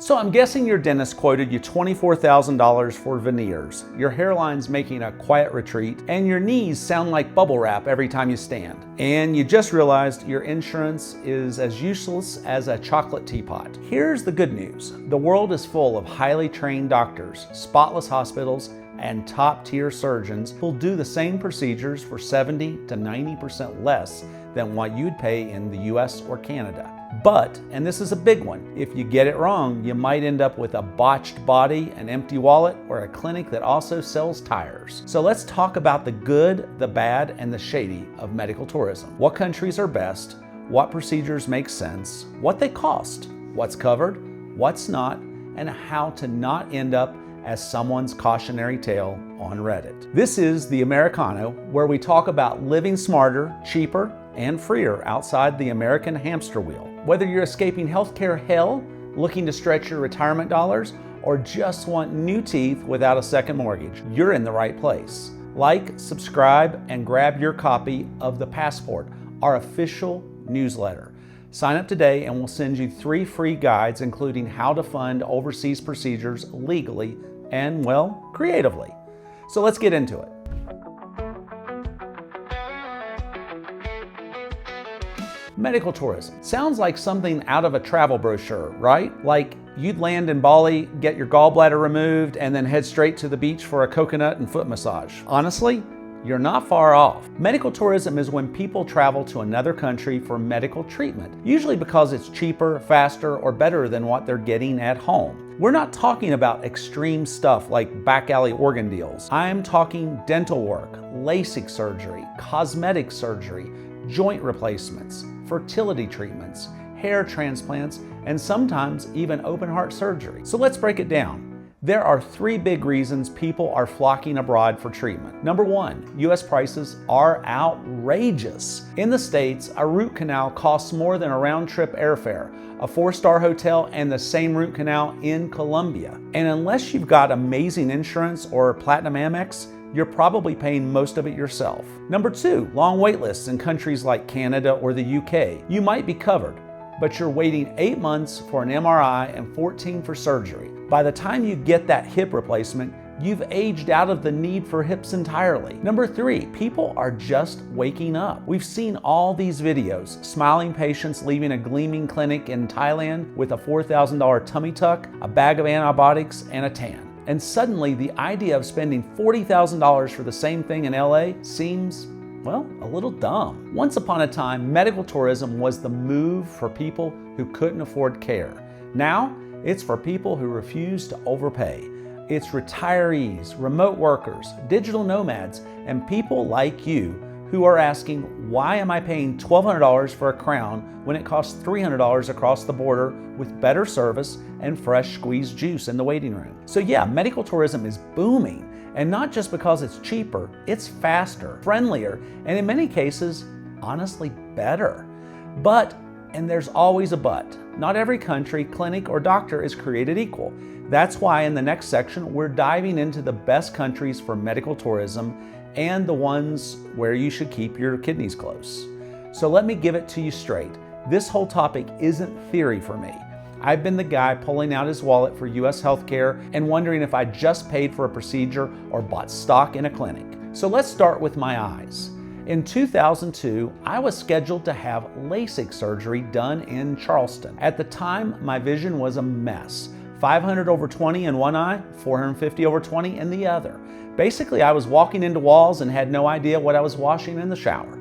So I'm guessing your dentist quoted you $24,000 for veneers, your hairline's making a quiet retreat, and your knees sound like bubble wrap every time you stand. And you just realized your insurance is as useless as a chocolate teapot. Here's the good news. The world is full of highly trained doctors, spotless hospitals, and top-tier surgeons who'll do the same procedures for 70 to 90% less than what you'd pay in the US or Canada. But, and this is a big one, if you get it wrong, you might end up with a botched body, an empty wallet, or a clinic that also sells tires. So let's talk about the good, the bad, and the shady of medical tourism. What countries are best, what procedures make sense, what they cost, what's covered, what's not, and how to not end up as someone's cautionary tale on Reddit. This is the Americano, where we talk about living smarter, cheaper, and freer outside the American hamster wheel. Whether you're escaping healthcare hell, looking to stretch your retirement dollars, or just want new teeth without a second mortgage, you're in the right place. Like, subscribe, and grab your copy of The Passport, our official newsletter. Sign up today and we'll send you 3 free guides, including how to fund overseas procedures legally and, well, creatively. So let's get into it. Medical tourism. Sounds like something out of a travel brochure, right? Like you'd land in Bali, get your gallbladder removed, and then head straight to the beach for a coconut and foot massage. Honestly, you're not far off. Medical tourism is when people travel to another country for medical treatment, usually because it's cheaper, faster, or better than what they're getting at home. We're not talking about extreme stuff like back alley organ deals. I'm talking dental work, LASIK surgery, cosmetic surgery, joint replacements, fertility treatments, hair transplants, and sometimes even open heart surgery. So let's break it down. There are 3 big reasons people are flocking abroad for treatment. Number 1, US prices are outrageous. In the States, a root canal costs more than a round-trip airfare, a 4-star hotel, and the same root canal in Colombia. And unless you've got amazing insurance or Platinum Amex, you're probably paying most of it yourself. Number 2, long wait lists in countries like Canada or the UK. You might be covered, but you're waiting 8 months for an MRI and 14 for surgery. By the time you get that hip replacement, you've aged out of the need for hips entirely. Number 3, people are just waking up. We've seen all these videos, smiling patients leaving a gleaming clinic in Thailand with a $4,000 tummy tuck, a bag of antibiotics, and a tan. And suddenly the idea of spending $40,000 for the same thing in LA seems, well, a little dumb. Once upon a time, medical tourism was the move for people who couldn't afford care. Now, it's for people who refuse to overpay. It's retirees, remote workers, digital nomads, and people like you who are asking, why am I paying $1,200 for a crown when it costs $300 across the border with better service and fresh squeezed juice in the waiting room? So yeah, medical tourism is booming, and not just because it's cheaper, it's faster, friendlier, and in many cases, honestly better. But, and there's always a but, not every country, clinic, or doctor is created equal. That's why in the next section, we're diving into the best countries for medical tourism and the ones where you should keep your kidneys close. So let me give it to you straight. This whole topic isn't theory for me. I've been the guy pulling out his wallet for US healthcare and wondering if I just paid for a procedure or bought stock in a clinic. So let's start with my eyes. In 2002, I was scheduled to have LASIK surgery done in Charleston. At the time, my vision was a mess. 500 over 20 in one eye, 450 over 20 in the other. Basically, I was walking into walls and had no idea what I was washing in the shower.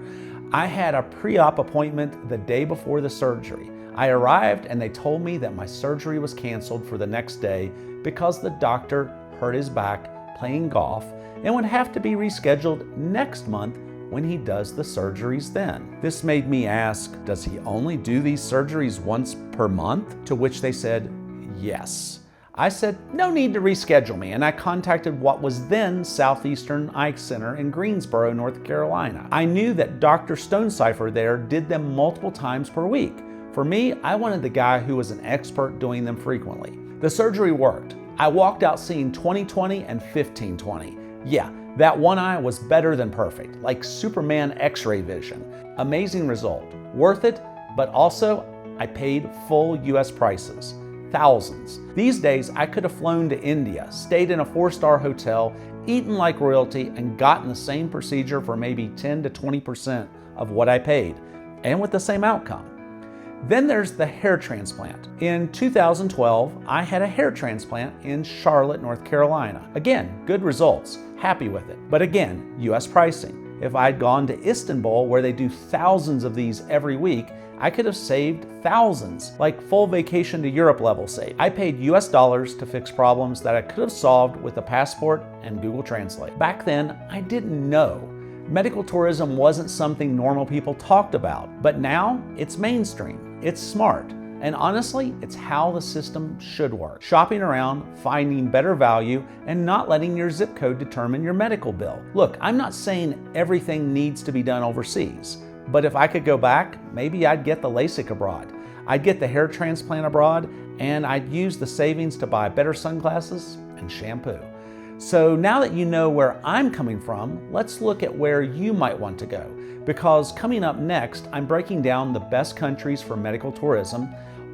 I had a pre-op appointment the day before the surgery. I arrived and they told me that my surgery was canceled for the next day because the doctor hurt his back playing golf and would have to be rescheduled next month when he does the surgeries then. This made me ask, does he only do these surgeries once per month? To which they said, yes. I said, no need to reschedule me, and I contacted what was then Southeastern Eye Center in Greensboro, North Carolina. I knew that Dr. Stonecipher there did them multiple times per week. For me, I wanted the guy who was an expert doing them frequently. The surgery worked. I walked out seeing 20/20 and 15/20. Yeah, that one eye was better than perfect, like Superman X-ray vision. Amazing result. Worth it, but also I paid full US prices. thousands. These days, I could have flown to India, stayed in a 4-star hotel, eaten like royalty, and gotten the same procedure for maybe 10 to 20% of what I paid, and with the same outcome. Then there's the hair transplant. In 2012, I had a hair transplant in Charlotte, North Carolina. Again, good results, happy with it. But again, US pricing. If I'd gone to Istanbul, where they do thousands of these every week, I could have saved thousands, like full vacation to Europe level save. I paid US dollars to fix problems that I could have solved with a passport and Google Translate. Back then, I didn't know. Medical tourism wasn't something normal people talked about, but now it's mainstream. It's smart, and honestly, it's how the system should work. Shopping around, finding better value, and not letting your zip code determine your medical bill. Look, I'm not saying everything needs to be done overseas, but if I could go back, maybe I'd get the LASIK abroad. I'd get the hair transplant abroad, and I'd use the savings to buy better sunglasses and shampoo. So now that you know where I'm coming from, let's look at where you might want to go. Because coming up next, I'm breaking down the best countries for medical tourism,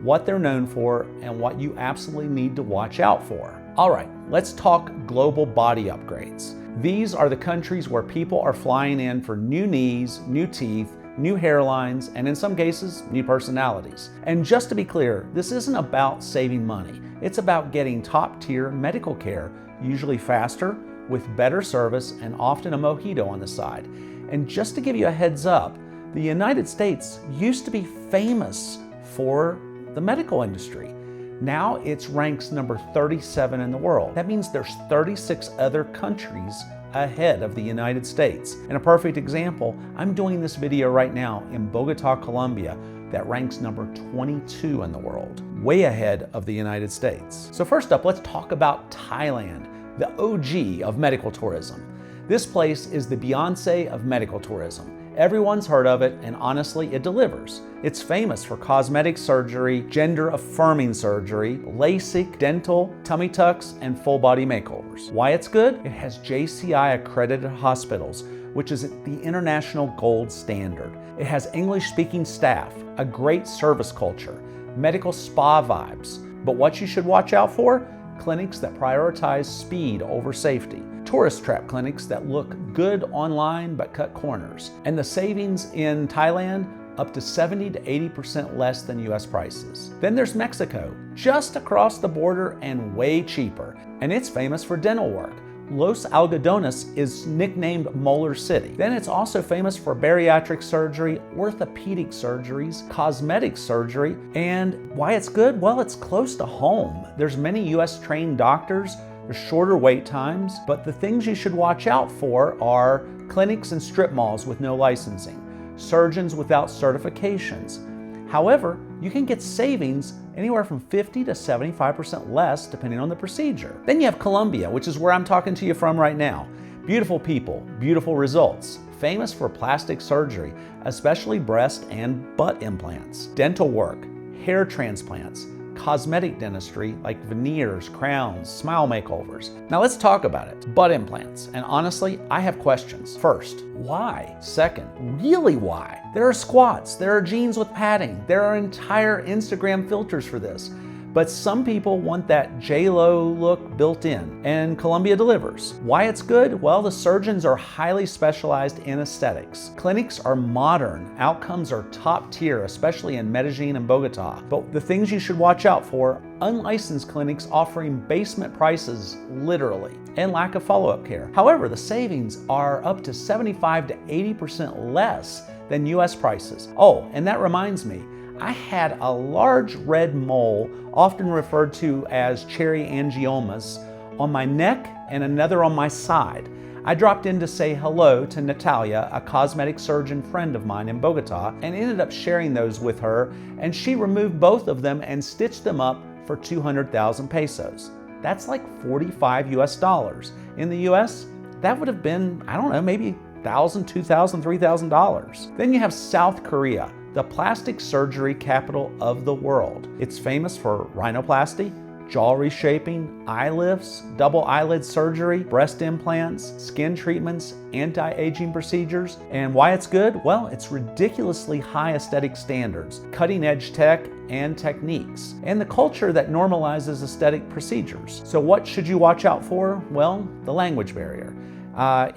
what they're known for, and what you absolutely need to watch out for. All right, let's talk global body upgrades. These are the countries where people are flying in for new knees, new teeth, new hairlines, and in some cases, new personalities. And just to be clear, this isn't about saving money. It's about getting top-tier medical care, usually faster, with better service, and often a mojito on the side. And just to give you a heads up, the United States used to be famous for the medical industry. Now it's ranks number 37 in the world. That means there's 36 other countries ahead of the United States. And a perfect example, I'm doing this video right now in Bogota, Colombia, that ranks number 22 in the world, way ahead of the United States. So first up, let's talk about Thailand, the OG of medical tourism. This place is the Beyonce of medical tourism. Everyone's heard of it, and honestly, it delivers. It's famous for cosmetic surgery, gender-affirming surgery, LASIK, dental, tummy tucks, and full-body makeovers. Why it's good? It has JCI-accredited hospitals, which is the international gold standard. It has English-speaking staff, a great service culture, medical spa vibes. But what you should watch out for? Clinics that prioritize speed over safety. Tourist trap clinics that look good online but cut corners. And the savings in Thailand, up to 70 to 80% less than US prices. Then there's Mexico, just across the border and way cheaper. And it's famous for dental work. Los Algodones is nicknamed Molar City. Then it's also famous for bariatric surgery, orthopedic surgeries, cosmetic surgery, and why it's good? Well, it's close to home. There's many US trained doctors, there's shorter wait times, but the things you should watch out for are clinics and strip malls with no licensing, surgeons without certifications. However, you can get savings anywhere from 50 to 75% less depending on the procedure. Then you have Colombia, which is where I'm talking to you from right now. Beautiful people, beautiful results, famous for plastic surgery, especially breast and butt implants, dental work, hair transplants, cosmetic dentistry like veneers, crowns, smile makeovers. Now let's talk about it. Butt implants. And honestly, I have questions. First, why? Second, really why? There are squats, there are jeans with padding, there are entire Instagram filters for this. But some people want that J-Lo look built in, and Colombia delivers. Why it's good? Well, the surgeons are highly specialized in aesthetics. Clinics are modern, outcomes are top tier, especially in Medellin and Bogota. But the things you should watch out for, unlicensed clinics offering basement prices, literally, and lack of follow-up care. However, the savings are up to 75 to 80% less than US prices. Oh, and that reminds me, I had a large red mole, often referred to as cherry angiomas, on my neck and another on my side. I dropped in to say hello to Natalia, a cosmetic surgeon friend of mine in Bogota, and ended up sharing those with her, and she removed both of them and stitched them up for 200,000 pesos. That's like 45 US dollars. In the US, that would have been, I don't know, maybe $1,000, $2,000, $3,000. Then you have South Korea, the plastic surgery capital of the world. It's famous for rhinoplasty, jaw reshaping, eye lifts, double eyelid surgery, breast implants, skin treatments, anti-aging procedures. And why it's good? Well, it's ridiculously high aesthetic standards, cutting-edge tech and techniques, and the culture that normalizes aesthetic procedures. So what should you watch out for? Well, the language barrier.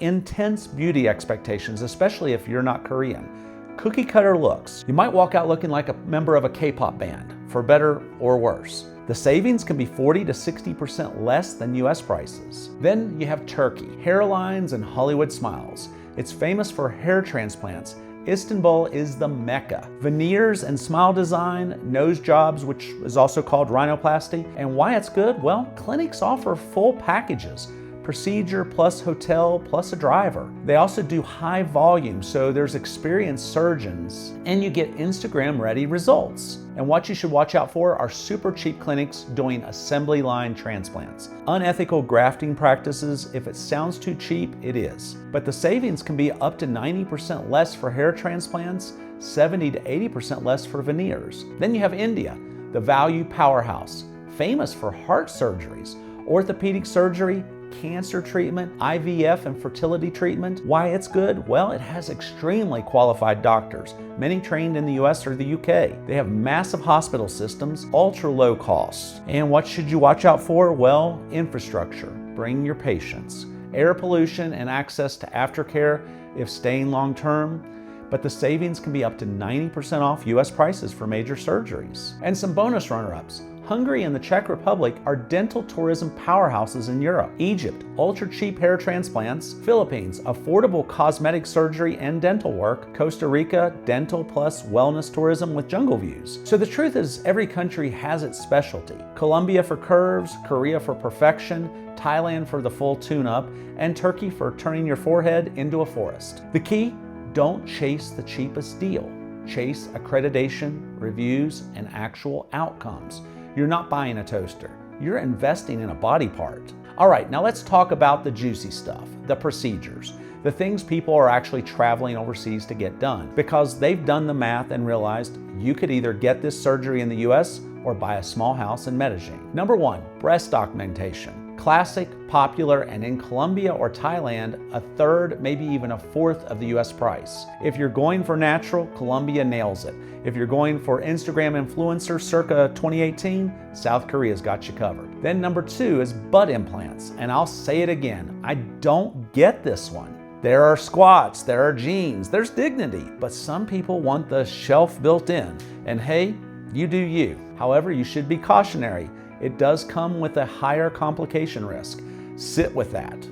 Intense beauty expectations, especially if you're not Korean. Cookie cutter looks. You might walk out looking like a member of a K-pop band, for better or worse. The savings can be 40 to 60% less than US prices. Then you have Turkey, hairlines and Hollywood smiles. It's famous for hair transplants. Istanbul is the Mecca. Veneers and smile design, nose jobs, which is also called rhinoplasty. And why it's good? Well, clinics offer full packages. Procedure plus hotel plus a driver. They also do high volume, so there's experienced surgeons, and you get Instagram ready results. And what you should watch out for are super cheap clinics doing assembly line transplants. Unethical grafting practices, if it sounds too cheap, it is. But the savings can be up to 90% less for hair transplants, 70 to 80% less for veneers. Then you have India, the value powerhouse, famous for heart surgeries, orthopedic surgery, cancer treatment, IVF and fertility treatment. Why it's good? Well, it has extremely qualified doctors, many trained in the US or the UK. They have massive hospital systems, ultra low costs. And what should you watch out for? Well, infrastructure. Bring your patients. Air pollution and access to aftercare if staying long term. But the savings can be up to 90% off US prices for major surgeries. And some bonus runner-ups. Hungary and the Czech Republic are dental tourism powerhouses in Europe. Egypt, ultra cheap hair transplants. Philippines, affordable cosmetic surgery and dental work. Costa Rica, dental plus wellness tourism with jungle views. So the truth is, every country has its specialty. Colombia for curves, Korea for perfection, Thailand for the full tune-up, and Turkey for turning your forehead into a forest. The key? Don't chase the cheapest deal. Chase accreditation, reviews, and actual outcomes. You're not buying a toaster. You're investing in a body part. All right, now let's talk about the juicy stuff, the procedures, the things people are actually traveling overseas to get done, because they've done the math and realized you could either get this surgery in the US or buy a small house in Medellin. Number 1, breast augmentation. Classic, popular, and in Colombia or Thailand, a third, maybe even a fourth of the US price. If you're going for natural, Colombia nails it. If you're going for Instagram influencer circa 2018, South Korea's got you covered. Then number 2 is butt implants. And I'll say it again, I don't get this one. There are squats, there are jeans, there's dignity, but some people want the shelf built in. And hey, you do you. However, you should be cautionary. It does come with a higher complication risk. Sit with that,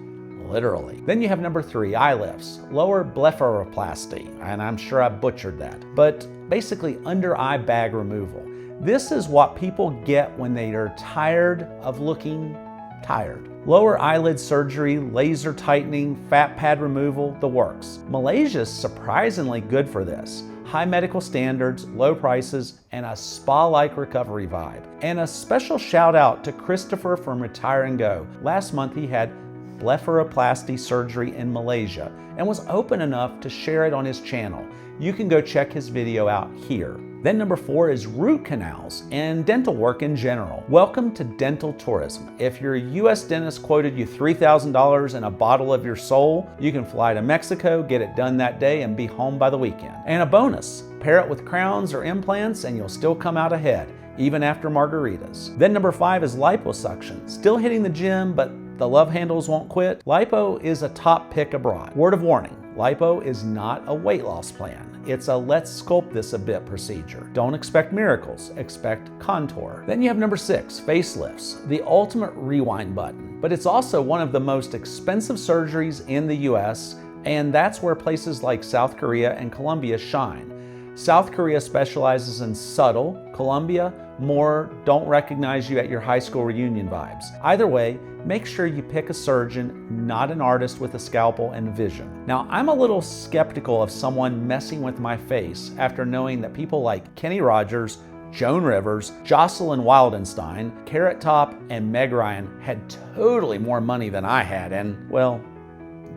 literally. Then you have number 3, eye lifts, lower blepharoplasty, and I'm sure I butchered that, but basically under eye bag removal. This is what people get when they are tired of looking tired. Lower eyelid surgery, laser tightening, fat pad removal, the works. Malaysia's surprisingly good for this. High medical standards, low prices, and a spa-like recovery vibe. And a special shout out to Christopher from Retire and Go. Last month he had blepharoplasty surgery in Malaysia and was open enough to share it on his channel. You can go check his video out here. Then number 4 is root canals and dental work in general. Welcome to dental tourism. If your US dentist quoted you $3,000 and a bottle of your soul, you can fly to Mexico, get it done that day, and be home by the weekend. And a bonus, pair it with crowns or implants and you'll still come out ahead, even after margaritas. Then number 5 is liposuction. Still hitting the gym, but the love handles won't quit. Lipo is a top pick abroad. Word of warning, lipo is not a weight loss plan. It's a let's sculpt this a bit procedure. Don't expect miracles, expect contour. Then you have number 6, facelifts, the ultimate rewind button. But it's also one of the most expensive surgeries in the US, and that's where places like South Korea and Colombia shine. South Korea specializes in subtle, Colombia more don't recognize you at your high school reunion vibes. Either way, make sure you pick a surgeon, not an artist with a scalpel and vision. Now, I'm a little skeptical of someone messing with my face after knowing that people like Kenny Rogers, Joan Rivers, Jocelyn Wildenstein, Carrot Top, and Meg Ryan had totally more money than I had, and well,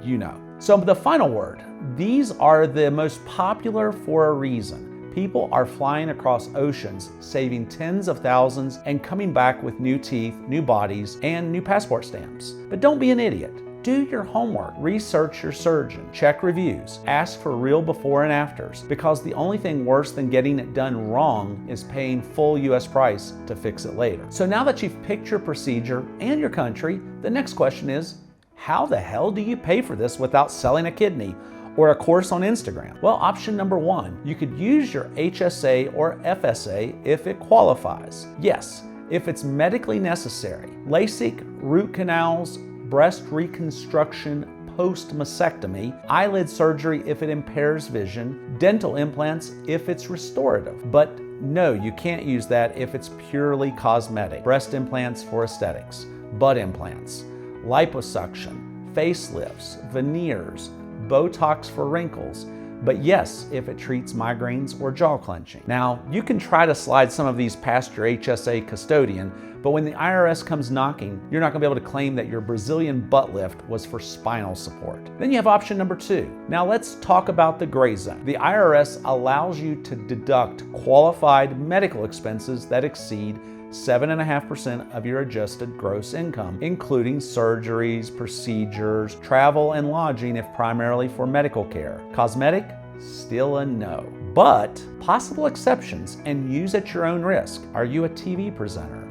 you know. So the final word, these are the most popular for a reason. People are flying across oceans, saving tens of thousands and coming back with new teeth, new bodies, and new passport stamps. But don't be an idiot. Do your homework, research your surgeon, check reviews, ask for real before and afters, because the only thing worse than getting it done wrong is paying full US price to fix it later. So now that you've picked your procedure and your country, the next question is, how the hell do you pay for this without selling a kidney or a course on Instagram? Well, option number one, you could use your HSA or FSA if it qualifies. Yes, if it's medically necessary. LASIK, root canals, breast reconstruction post-mastectomy, eyelid surgery if it impairs vision, dental implants if it's restorative. But no, you can't use that if it's purely cosmetic. Breast implants for aesthetics, butt implants, liposuction, facelifts, veneers, Botox for wrinkles. But yes, if it treats migraines or jaw clenching. Now, you can try to slide some of these past your HSA custodian, but when the IRS comes knocking, you're not gonna be able to claim that your Brazilian butt lift was for spinal support. Then you have option number two. Now let's talk about the gray zone. The IRS allows you to deduct qualified medical expenses that exceed 7.5% of your adjusted gross income, including surgeries, procedures, travel, and lodging if primarily for medical care. Cosmetic, still a no. But possible exceptions and use at your own risk. Are you a TV presenter,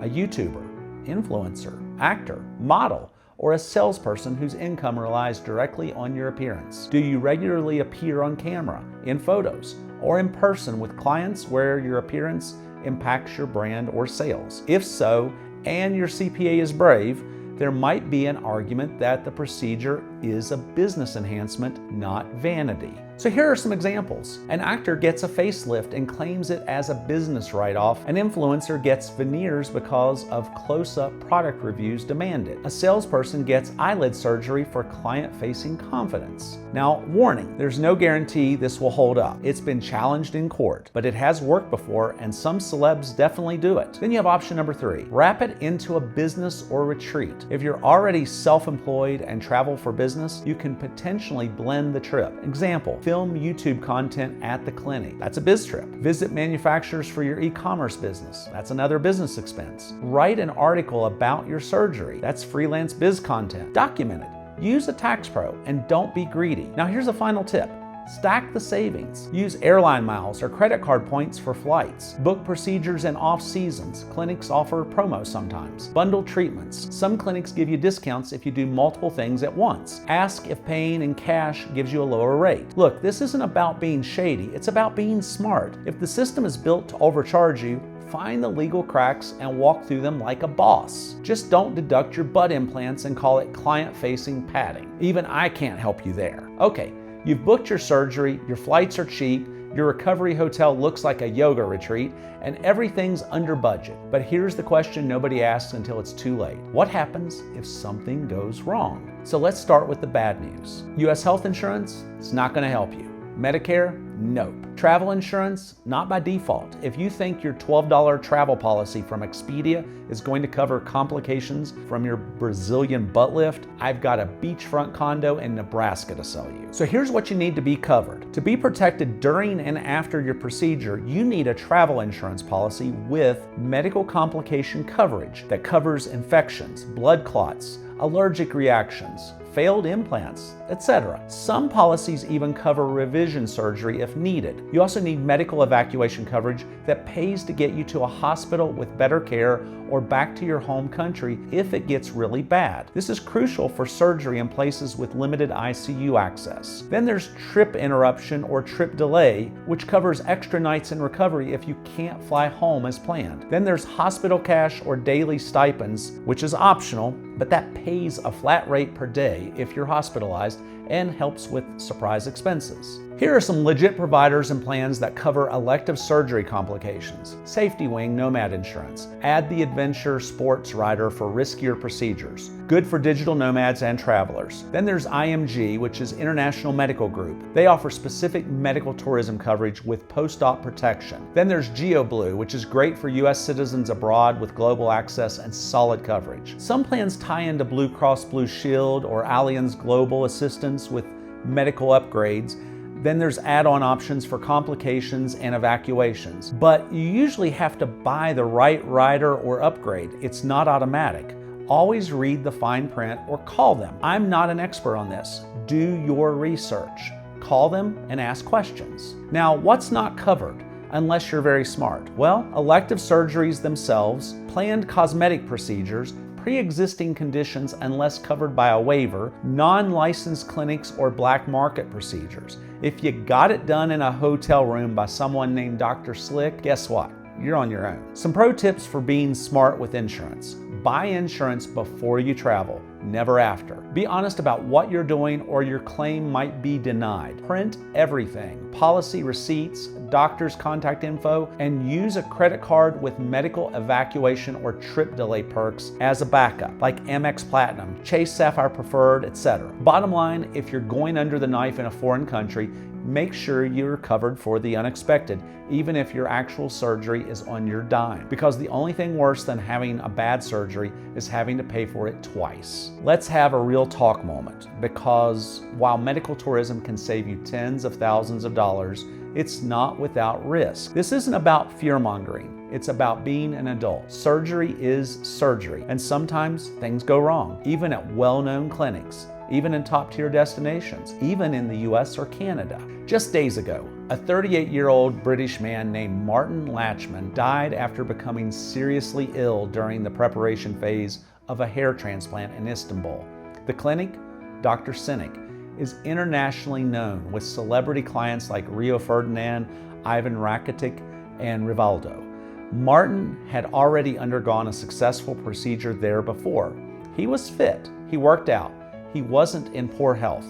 a YouTuber, influencer, actor, model, or a salesperson whose income relies directly on your appearance? Do you regularly appear on camera, in photos, or in person with clients where your appearance impacts your brand or sales? If so, and your CPA is brave, there might be an argument that the procedure is a business enhancement, not vanity. So here are some examples. An actor gets a facelift and claims it as a business write-off. An influencer gets veneers because of close-up product reviews demand it. A salesperson gets eyelid surgery for client-facing confidence. Now, warning, there's no guarantee this will hold up. It's been challenged in court, but it has worked before and some celebs definitely do it. Then you have option number three, wrap it into a business or retreat. If you're already self-employed and travel for business, you can potentially blend the trip. Example, film YouTube content at the clinic. That's a biz trip. Visit manufacturers for your e-commerce business. That's another business expense. Write an article about your surgery. That's freelance biz content. Document it. Use a tax pro and don't be greedy. Now here's a final tip. Stack the savings. Use airline miles or credit card points for flights. Book procedures in off seasons. Clinics offer promos sometimes. Bundle treatments. Some clinics give you discounts if you do multiple things at once. Ask if paying in cash gives you a lower rate. Look, this isn't about being shady, it's about being smart. If the system is built to overcharge you, find the legal cracks and walk through them like a boss. Just don't deduct your butt implants and call it client-facing padding. Even I can't help you there. Okay. You've booked your surgery, your flights are cheap, your recovery hotel looks like a yoga retreat, and everything's under budget. But here's the question nobody asks until it's too late. What happens if something goes wrong? So let's start with the bad news. US health insurance, it's not going to help you. Medicare, nope. Travel insurance, not by default. If you think your $12 travel policy from Expedia is going to cover complications from your Brazilian butt lift, I've got a beachfront condo in Nebraska to sell you. So here's what you need to be covered. To be protected during and after your procedure, you need a travel insurance policy with medical complication coverage that covers infections, blood clots, allergic reactions, failed implants, etc. Some policies even cover revision surgery if needed. You also need medical evacuation coverage that pays to get you to a hospital with better care or back to your home country if it gets really bad. This is crucial for surgery in places with limited ICU access. Then there's trip interruption or trip delay, which covers extra nights in recovery if you can't fly home as planned. Then there's hospital cash or daily stipends, which is optional, but that pays a flat rate per day if you're hospitalized and helps with surprise expenses. Here are some legit providers and plans that cover elective surgery complications. Safety Wing Nomad Insurance. Add the Adventure Sports Rider for riskier procedures. Good for digital nomads and travelers. Then there's IMG, which is International Medical Group. They offer specific medical tourism coverage with post-op protection. Then there's GeoBlue, which is great for US citizens abroad with global access and solid coverage. Some plans tie into Blue Cross Blue Shield or Allianz Global Assistance with medical upgrades. Then there's add-on options for complications and evacuations. But you usually have to buy the right rider or upgrade. It's not automatic. Always read the fine print or call them. I'm not an expert on this. Do your research. Call them and ask questions. Now, what's not covered? Unless you're very smart. Well, elective surgeries themselves, planned cosmetic procedures, pre-existing conditions unless covered by a waiver, non-licensed clinics or black market procedures. If you got it done in a hotel room by someone named Dr. Slick, guess what? You're on your own. Some pro tips for being smart with insurance. Buy insurance before you travel, never after. Be honest about what you're doing or your claim might be denied. Print everything, policy receipts, doctor's contact info, and use a credit card with medical evacuation or trip delay perks as a backup, like Amex Platinum, Chase Sapphire Preferred, etc. Bottom line, if you're going under the knife in a foreign country, make sure you're covered for the unexpected, even if your actual surgery is on your dime. Because the only thing worse than having a bad surgery is having to pay for it twice. Let's have a real talk moment, because while medical tourism can save you tens of thousands of dollars, it's not without risk. This isn't about fear-mongering. It's about being an adult. Surgery is surgery, and sometimes things go wrong, even at well-known clinics, even in top-tier destinations, even in the US or Canada. Just days ago, a 38-year-old British man named Martin Latchman died after becoming seriously ill during the preparation phase of a hair transplant in Istanbul. The clinic, Dr. Sinek, is internationally known with celebrity clients like Rio Ferdinand, Ivan Rakitic, and Rivaldo. Martin had already undergone a successful procedure there before. He was fit, he worked out, he wasn't in poor health,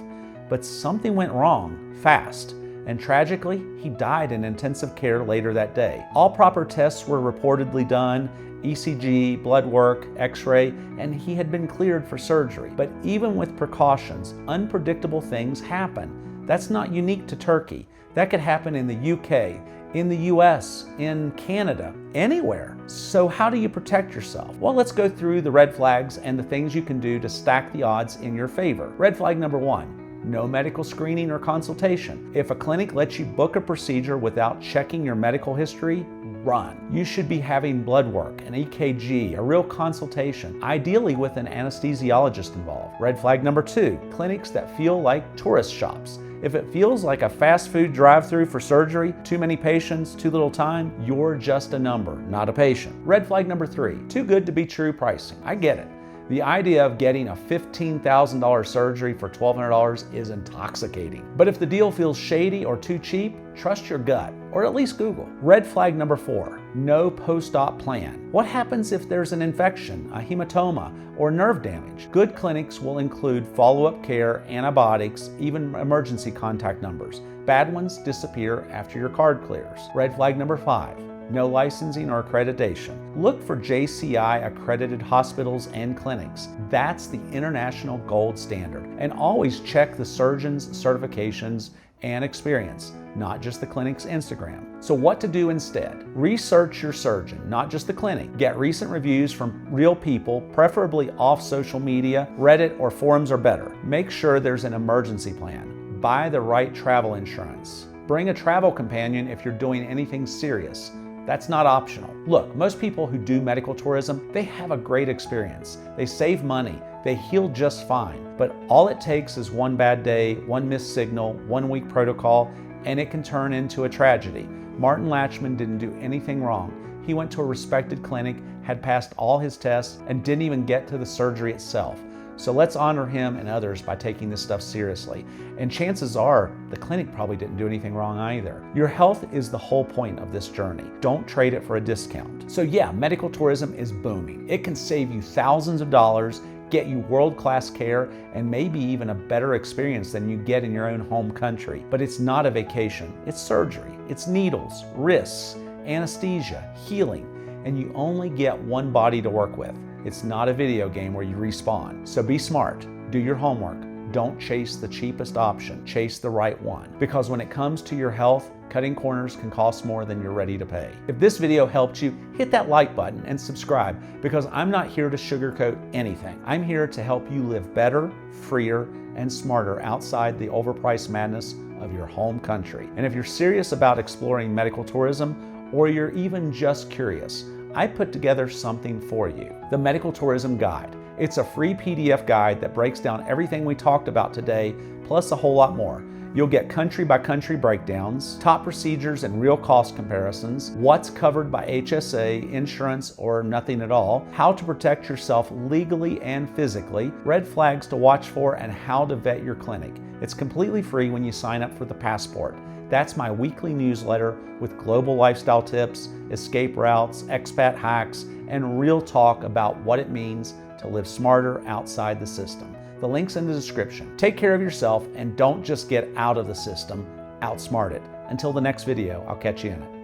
but something went wrong fast, and tragically, he died in intensive care later that day. All proper tests were reportedly done, ECG, blood work, x-ray, and he had been cleared for surgery. But even with precautions, unpredictable things happen. That's not unique to Turkey. That could happen in the UK, in the US, in Canada, anywhere. So how do you protect yourself? Well, let's go through the red flags and the things you can do to stack the odds in your favor. Red flag number 1. No medical screening or consultation. If a clinic lets you book a procedure without checking your medical history, run. You should be having blood work, an EKG, a real consultation, ideally with an anesthesiologist involved. Red flag number 2, clinics that feel like tourist shops. If it feels like a fast food drive-through for surgery, too many patients, too little time, you're just a number, not a patient. Red flag number 3, too good to be true pricing. I get it. The idea of getting a $15,000 surgery for $1,200 is intoxicating. But if the deal feels shady or too cheap, trust your gut, or at least Google. Red flag number 4, no post-op plan. What happens if there's an infection, a hematoma, or nerve damage? Good clinics will include follow-up care, antibiotics, even emergency contact numbers. Bad ones disappear after your card clears. Red flag number 5, no licensing or accreditation. Look for JCI accredited hospitals and clinics. That's the international gold standard. And always check the surgeon's certifications and experience, not just the clinic's Instagram. So what to do instead? Research your surgeon, not just the clinic. Get recent reviews from real people, preferably off social media. Reddit or forums are better. Make sure there's an emergency plan. Buy the right travel insurance. Bring a travel companion if you're doing anything serious. That's not optional. Look, most people who do medical tourism, they have a great experience. They save money, they heal just fine. But all it takes is one bad day, one missed signal, 1 week protocol, and it can turn into a tragedy. Martin Latchman didn't do anything wrong. He went to a respected clinic, had passed all his tests, and didn't even get to the surgery itself. So let's honor him and others by taking this stuff seriously. And chances are, the clinic probably didn't do anything wrong either. Your health is the whole point of this journey. Don't trade it for a discount. So yeah, medical tourism is booming. It can save you thousands of dollars, get you world-class care, and maybe even a better experience than you get in your own home country. But it's not a vacation. It's surgery. It's needles, risks, anesthesia, healing, and you only get one body to work with. It's not a video game where you respawn. So be smart, do your homework. Don't chase the cheapest option, chase the right one. Because when it comes to your health, cutting corners can cost more than you're ready to pay. If this video helped you, hit that like button and subscribe, because I'm not here to sugarcoat anything. I'm here to help you live better, freer, and smarter outside the overpriced madness of your home country. And if you're serious about exploring medical tourism, or you're even just curious, I put together something for you, the Medical Tourism Guide. It's a free PDF guide that breaks down everything we talked about today, plus a whole lot more. You'll get country by country breakdowns, top procedures and real cost comparisons, what's covered by HSA, insurance, or nothing at all, how to protect yourself legally and physically, red flags to watch for, and how to vet your clinic. It's completely free when you sign up for the Passport. That's my weekly newsletter with global lifestyle tips, escape routes, expat hacks, and real talk about what it means to live smarter outside the system. The link's in the description. Take care of yourself and don't just get out of the system, outsmart it. Until the next video, I'll catch you in it.